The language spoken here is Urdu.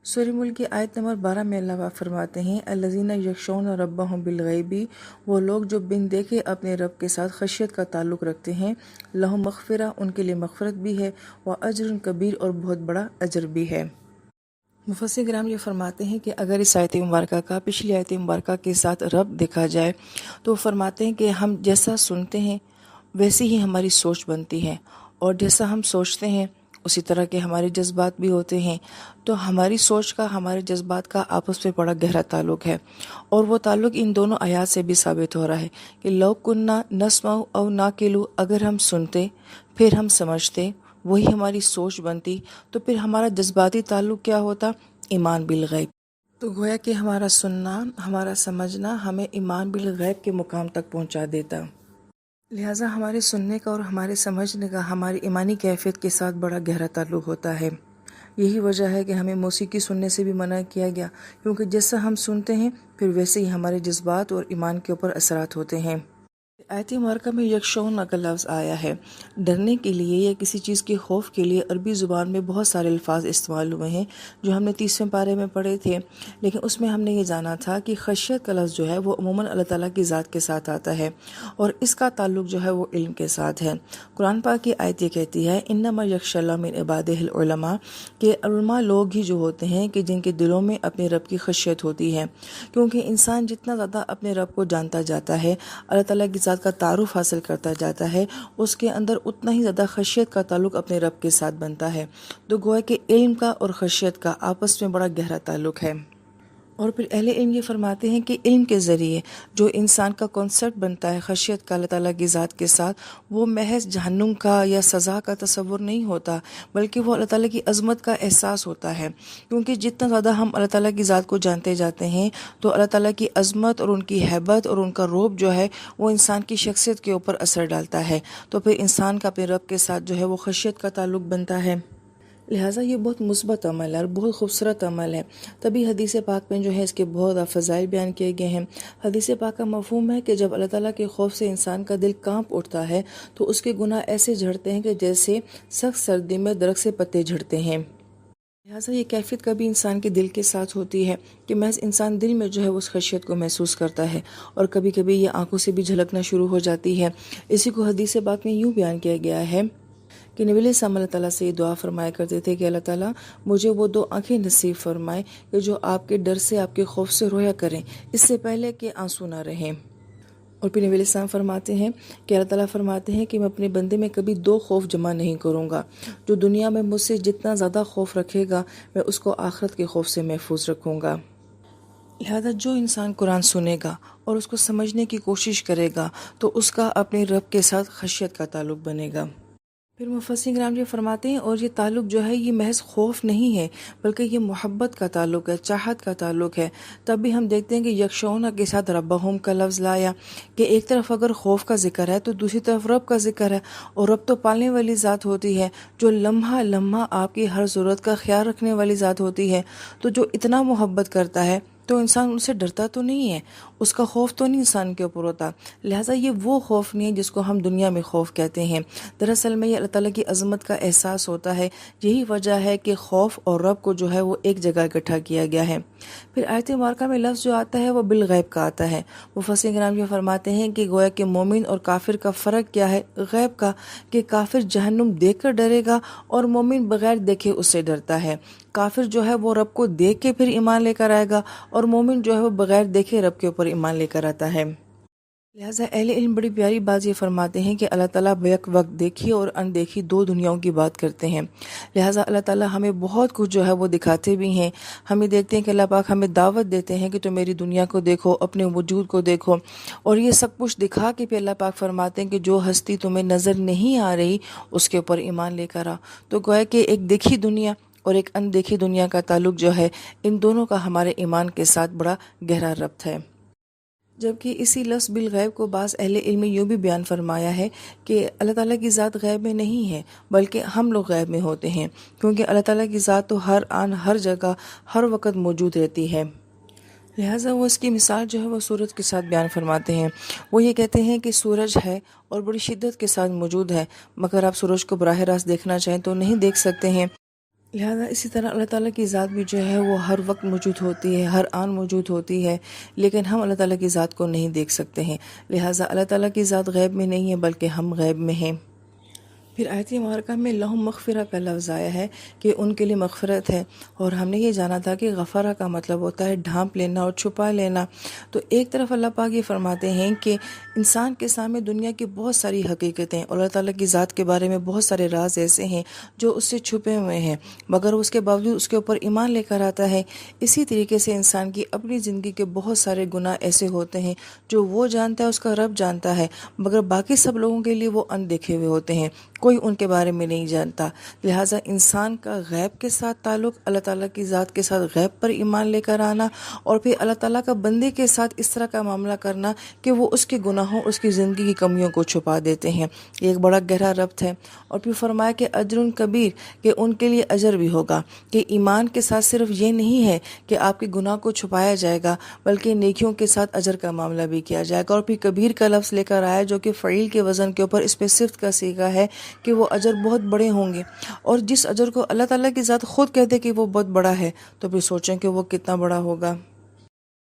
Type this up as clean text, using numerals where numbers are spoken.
سورہ ملک کی آیت نمبر 12 میں اللہ پاک فرماتے ہیں الذین یخشون ربہم بالغیبی، وہ لوگ جو بن دیکھے اپنے رب کے ساتھ خشیت کا تعلق رکھتے ہیں، لہم مغفرہ، ان کے لیے مغفرت بھی ہے، واجر کبیر، اور بہت بڑا اجر بھی ہے۔ مفسر کرام یہ فرماتے ہیں کہ اگر اس آیت مبارکہ کا پچھلی آیت مبارکہ کے ساتھ ربط دیکھا جائے تو وہ فرماتے ہیں کہ ہم جیسا سنتے ہیں ویسی ہی ہماری سوچ بنتی ہے، اور جیسا ہم سوچتے ہیں اسی طرح کے ہمارے جذبات بھی ہوتے ہیں۔ تو ہماری سوچ کا ہمارے جذبات کا آپس میں بڑا گہرا تعلق ہے، اور وہ تعلق ان دونوں آیات سے بھی ثابت ہو رہا ہے کہ لو کننا نسمع او ناقلو، اگر ہم سنتے پھر ہم سمجھتے، وہی ہماری سوچ بنتی، تو پھر ہمارا جذباتی تعلق کیا ہوتا؟ ایمان بالغیب۔ تو گویا کہ ہمارا سننا، ہمارا سمجھنا ہمیں ایمان بالغیب کے مقام تک پہنچا دیتا۔ لہٰذا ہمارے سننے کا اور ہمارے سمجھنے کا ہماری ایمانی کیفیت کے ساتھ بڑا گہرا تعلق ہوتا ہے۔ یہی وجہ ہے کہ ہمیں موسیقی سننے سے بھی منع کیا گیا، کیونکہ جیسا ہم سنتے ہیں پھر ویسے ہی ہمارے جذبات اور ایمان کے اوپر اثرات ہوتے ہیں۔ آیت مبارکہ میں یکشون کا لفظ آیا ہے ڈرنے کے لیے یا کسی چیز کے خوف کے لیے۔ عربی زبان میں بہت سارے الفاظ استعمال ہوئے ہیں جو ہم نے 30ویں پارے میں پڑھے تھے، لیکن اس میں ہم نے یہ جانا تھا کہ خشیت کا لفظ جو ہے وہ عموماً اللہ تعالیٰ کی ذات کے ساتھ آتا ہے، اور اس کا تعلق جو ہے وہ علم کے ساتھ ہے۔ قرآن پاک کی آیت یہ کہتی ہے انما یخشی اللہ من عبادہ العلماء، کہ علماء لوگ ہی جو ہوتے ہیں کہ جن کے دلوں میں اپنے رب کی خشیت ہوتی ہے، کیونکہ انسان جتنا زیادہ اپنے رب کو جانتا جاتا ہے، اللہ تعالیٰ کی ذات کا تعارف حاصل کرتا جاتا ہے، اس کے اندر اتنا ہی زیادہ خشیت کا تعلق اپنے رب کے ساتھ بنتا ہے۔ تو گویا کہ علم کا اور خشیت کا آپس میں بڑا گہرا تعلق ہے۔ اور پھر اہل علم یہ فرماتے ہیں کہ علم کے ذریعے جو انسان کا کانسیپٹ بنتا ہے خشیت کا اللہ تعالیٰ کی ذات کے ساتھ، وہ محض جہنم کا یا سزا کا تصور نہیں ہوتا، بلکہ وہ اللہ تعالیٰ کی عظمت کا احساس ہوتا ہے، کیونکہ جتنا زیادہ ہم اللہ تعالیٰ کی ذات کو جانتے جاتے ہیں تو اللہ تعالیٰ کی عظمت اور ان کی ہیبت اور ان کا رعب جو ہے وہ انسان کی شخصیت کے اوپر اثر ڈالتا ہے، تو پھر انسان کا اپنے رب کے ساتھ جو ہے وہ خشیت کا تعلق بنتا ہے۔ لہٰذا یہ بہت مثبت عمل ہے اور بہت خوبصورت عمل ہے، تبھی حدیث پاک میں جو ہے اس کے بہت فضائل بیان کیے گئے ہیں۔ حدیث پاک کا مفہوم ہے کہ جب اللہ تعالیٰ کے خوف سے انسان کا دل کانپ اٹھتا ہے تو اس کے گناہ ایسے جھڑتے ہیں کہ جیسے سخت سردی میں درخت سے پتے جھڑتے ہیں۔ لہٰذا یہ کیفیت کبھی انسان کے دل کے ساتھ ہوتی ہے کہ محض انسان دل میں جو ہے اس خشیت کو محسوس کرتا ہے، اور کبھی کبھی یہ آنکھوں سے بھی جھلکنا شروع ہو جاتی ہے۔ اسی کو حدیث پاک میں یوں بیان کیا گیا ہے کہ نبی علیہ السلام اللہ تعالیٰ سے یہ دعا فرمایا کرتے تھے کہ اللہ تعالیٰ مجھے وہ 2 آنکھیں نصیب فرمائے کہ جو آپ کے ڈر سے، آپ کے خوف سے رویا کریں، اس سے پہلے کہ آنسو نہ رہیں۔ اور پھر نبی علیہ السلام فرماتے ہیں کہ اللہ تعالیٰ فرماتے ہیں کہ میں اپنے بندے میں کبھی 2 خوف جمع نہیں کروں گا، جو دنیا میں مجھ سے جتنا زیادہ خوف رکھے گا میں اس کو آخرت کے خوف سے محفوظ رکھوں گا۔ لہذا جو انسان قرآن سنے گا اور اس کو سمجھنے کی کوشش کرے گا تو اس کا اپنے رب کے ساتھ خشیت کا تعلق بنے گا۔ پھر مفسرین کرام یہ فرماتے ہیں اور یہ تعلق جو ہے یہ محض خوف نہیں ہے، بلکہ یہ محبت کا تعلق ہے، چاہت کا تعلق ہے۔ تب بھی ہم دیکھتے ہیں کہ یکشون کے ساتھ ربہم کا لفظ لایا کہ ایک طرف اگر خوف کا ذکر ہے تو دوسری طرف رب کا ذکر ہے، اور رب تو پالنے والی ذات ہوتی ہے جو لمحہ لمحہ آپ کی ہر ضرورت کا خیال رکھنے والی ذات ہوتی ہے۔ تو جو اتنا محبت کرتا ہے تو انسان ان سے ڈرتا تو نہیں ہے، اس کا خوف تو نہیں انسان کے اوپر ہوتا۔ لہٰذا یہ وہ خوف نہیں ہے جس کو ہم دنیا میں خوف کہتے ہیں، دراصل میں یہ اللہ تعالیٰ کی عظمت کا احساس ہوتا ہے۔ یہی وجہ ہے کہ خوف اور رب کو جو ہے وہ ایک جگہ اکٹھا کیا گیا ہے۔ پھر آیت مبارکہ میں لفظ جو آتا ہے وہ بالغیب کا آتا ہے۔ مفسرین کرام یہ فرماتے ہیں کہ گویا کہ مومن اور کافر کا فرق کیا ہے؟ غیب کا، کہ کافر جہنم دیکھ کر ڈرے گا اور مومن بغیر دیکھے اس سے ڈرتا ہے۔ کافر جو ہے وہ رب کو دیکھ کے پھر ایمان لے کر آئے گا، اور مومن جو ہے وہ بغیر دیکھے رب کے اوپر ایمان لے کر آتا ہے۔ لہٰذا اہل علم بڑی پیاری بات یہ فرماتے ہیں کہ اللہ تعالیٰ بیک وقت دیکھی اور اندیکھی 2 دنیاؤں کی بات کرتے ہیں۔ لہٰذا اللہ تعالیٰ ہمیں بہت کچھ جو ہے وہ دکھاتے بھی ہیں۔ ہمیں دیکھتے ہیں کہ اللہ پاک ہمیں دعوت دیتے ہیں کہ تم میری دنیا کو دیکھو، اپنے وجود کو دیکھو، اور یہ سب کچھ دکھا کے پھر اللہ پاک فرماتے ہیں کہ جو ہستی تمہیں نظر نہیں آ رہی اس کے اوپر ایمان لے کر آ۔ تو گویا کہ ایک دیکھی دنیا اور ایک اندیکھی دنیا کا تعلق جو ہے ان دونوں کا ہمارے ایمان کے ساتھ بڑا گہرا ربط ہے۔ جبکہ اسی لفظ بالغیب کو بعض اہل علم نے یوں بھی بیان فرمایا ہے کہ اللہ تعالیٰ کی ذات غیب میں نہیں ہے، بلکہ ہم لوگ غیب میں ہوتے ہیں، کیونکہ اللہ تعالیٰ کی ذات تو ہر آن ہر جگہ ہر وقت موجود رہتی ہے۔ لہٰذا وہ اس کی مثال جو ہے وہ سورج کے ساتھ بیان فرماتے ہیں۔ وہ یہ کہتے ہیں کہ سورج ہے اور بڑی شدت کے ساتھ موجود ہے، مگر آپ سورج کو براہ راست دیکھنا چاہیں تو نہیں دیکھ سکتے ہیں، لہٰذا اسی طرح اللہ تعالیٰ کی ذات بھی جو ہے وہ ہر وقت موجود ہوتی ہے، ہر آن موجود ہوتی ہے، لیکن ہم اللہ تعالیٰ کی ذات کو نہیں دیکھ سکتے ہیں۔ لہٰذا اللہ تعالیٰ کی ذات غیب میں نہیں ہے بلکہ ہم غیب میں ہیں۔ پھر آیت مبارکہ میں لہم مغفرہ کا لفظ آیا ہے کہ ان کے لیے مغفرت ہے، اور ہم نے یہ جانا تھا کہ غفرہ کا مطلب ہوتا ہے ڈھانپ لینا اور چھپا لینا۔ تو ایک طرف اللہ پاک یہ فرماتے ہیں کہ انسان کے سامنے دنیا کی بہت ساری حقیقتیں اور اللہ تعالیٰ کی ذات کے بارے میں بہت سارے راز ایسے ہیں جو اس سے چھپے ہوئے ہیں، مگر اس کے باوجود اس کے اوپر ایمان لے کر آتا ہے۔ اسی طریقے سے انسان کی اپنی زندگی کے بہت سارے گناہ ایسے ہوتے ہیں جو وہ جانتا ہے، اس کا رب جانتا ہے، مگر باقی سب لوگوں کے لیے وہ اندیکھے ہوئے ہوتے ہیں، کوئی ان کے بارے میں نہیں جانتا۔ لہٰذا انسان کا غیب کے ساتھ تعلق، اللہ تعالیٰ کی ذات کے ساتھ غیب پر ایمان لے کر آنا، اور پھر اللہ تعالیٰ کا بندے کے ساتھ اس طرح کا معاملہ کرنا کہ وہ اس کے گناہوں، اس کی زندگی کی کمیوں کو چھپا دیتے ہیں، یہ ایک بڑا گہرا ربط ہے۔ اور پھر فرمایا کہ اجر کبیر، کہ ان کے لیے اجر بھی ہوگا، کہ ایمان کے ساتھ صرف یہ نہیں ہے کہ آپ کے گناہ کو چھپایا جائے گا، بلکہ نیکیوں کے ساتھ اجر کا معاملہ بھی کیا جائے گا۔ اور پھر کبیر کا لفظ لے کر آیا جو کہ فعیل کے وزن کے اوپر اس پہ صفت کا صیغہ ہے کہ وہ اجر بہت بڑے ہوں گے، اور جس اجر کو اللہ تعالیٰ کی ذات خود کہتے کہ وہ بہت بڑا ہے، تو پھر سوچیں کہ وہ کتنا بڑا ہوگا۔